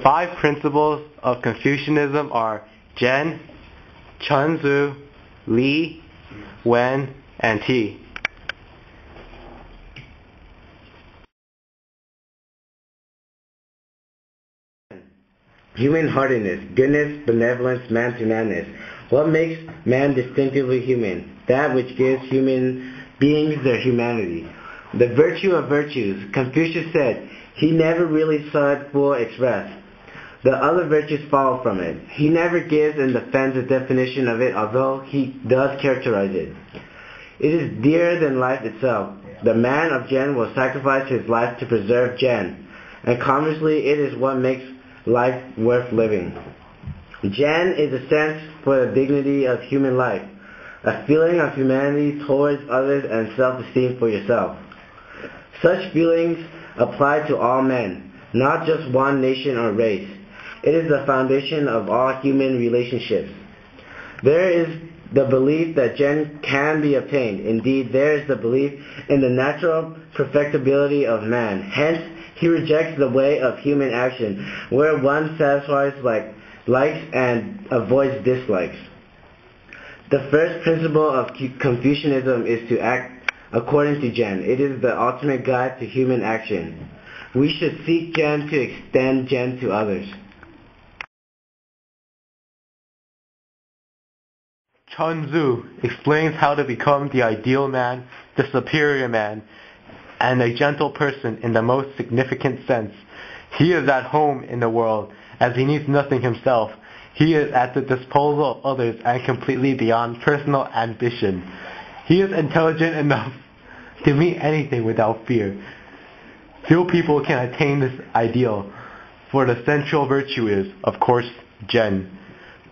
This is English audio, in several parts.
five principles of Confucianism are Zhen, Chunzu, Li, Wen, and Ti. Human heartedness, goodness, benevolence, man to manness. What makes man distinctively human? That which gives human beings their humanity. The virtue of virtues. Confucius said, he never really saw it full expressed. The other virtues follow from it. He never gives and defends a definition of it, although he does characterize it. It is dearer than life itself. The man of Zhen will sacrifice his life to preserve Zhen, and conversely, it is what makes life worth living. Zhen is a sense for the dignity of human life, a feeling of humanity towards others and self-esteem for yourself. Such feelings apply to all men, not just one nation or race. It is the foundation of all human relationships. There is the belief that Zhen can be obtained. Indeed, there is the belief in the natural perfectibility of man. Hence, he rejects the way of human action, where one satisfies likes and avoids dislikes. The first principle of Confucianism is to act according to Zhen. It is the ultimate guide to human action. We should seek Zhen to extend Zhen to others. Chunzu explains how to become the ideal man, the superior man, and a gentle person in the most significant sense. He is at home in the world, as he needs nothing himself. He is at the disposal of others and completely beyond personal ambition. He is intelligent enough to meet anything without fear. Few people can attain this ideal, for the central virtue is, of course, Zhen.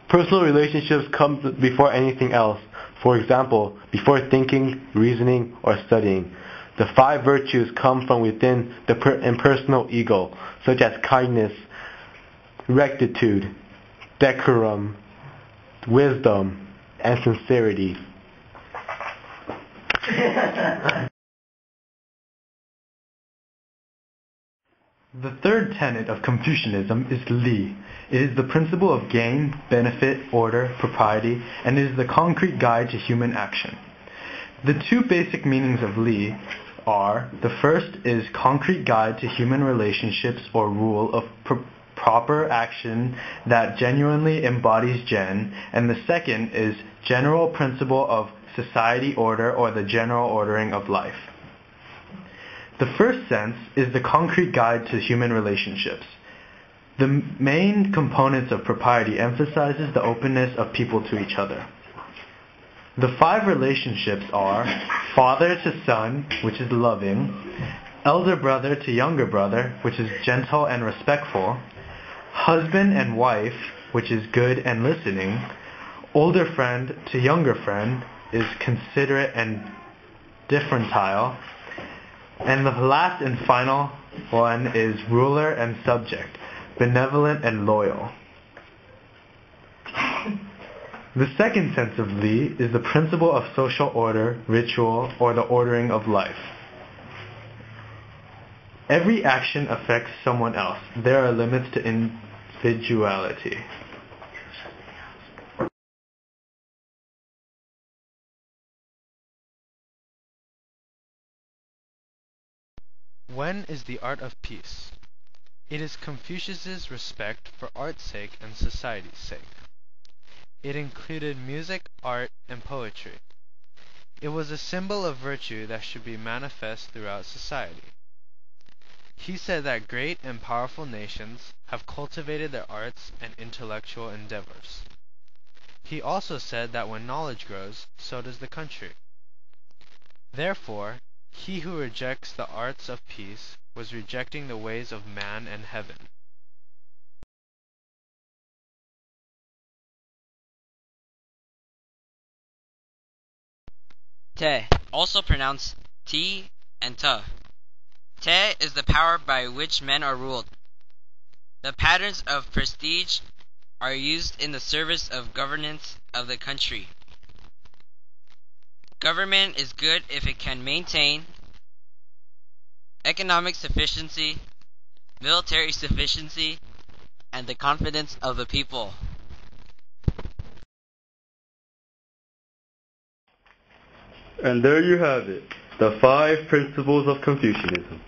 Personal relationships come before anything else. For example, before thinking, reasoning, or studying. The five virtues come from within the impersonal ego, such as kindness, rectitude, decorum, wisdom, and sincerity. The third tenet of Confucianism is Li. It is the principle of gain, benefit, order, propriety, and it is the concrete guide to human action. The two basic meanings of Li are, the first is concrete guide to human relationships or rule of proper action that genuinely embodies Zhen, and the second is general principle of society order or the general ordering of life. The first sense is the concrete guide to human relationships. The main components of propriety emphasizes the openness of people to each other. The five relationships are father to son, which is loving, elder brother to younger brother, which is gentle and respectful, husband and wife, which is good and listening, older friend to younger friend is considerate and differentile, and the last and final one is ruler and subject, benevolent and loyal. The second sense of Li is the principle of social order, ritual, or the ordering of life. Every action affects someone else. There are limits to individuality. Wen is the art of peace. It is Confucius's respect for art's sake and society's sake. It included music, art, and poetry. It was a symbol of virtue that should be manifest throughout society. He said that great and powerful nations have cultivated their arts and intellectual endeavors. He also said that when knowledge grows, so does the country. Therefore, he who rejects the arts of peace was rejecting the ways of man and heaven. Te, also pronounced Ti and Ta. Te is the power by which men are ruled. The patterns of prestige are used in the service of governance of the country. Government is good if it can maintain economic sufficiency, military sufficiency, and the confidence of the people. And there you have it, the 5 principles of Confucianism.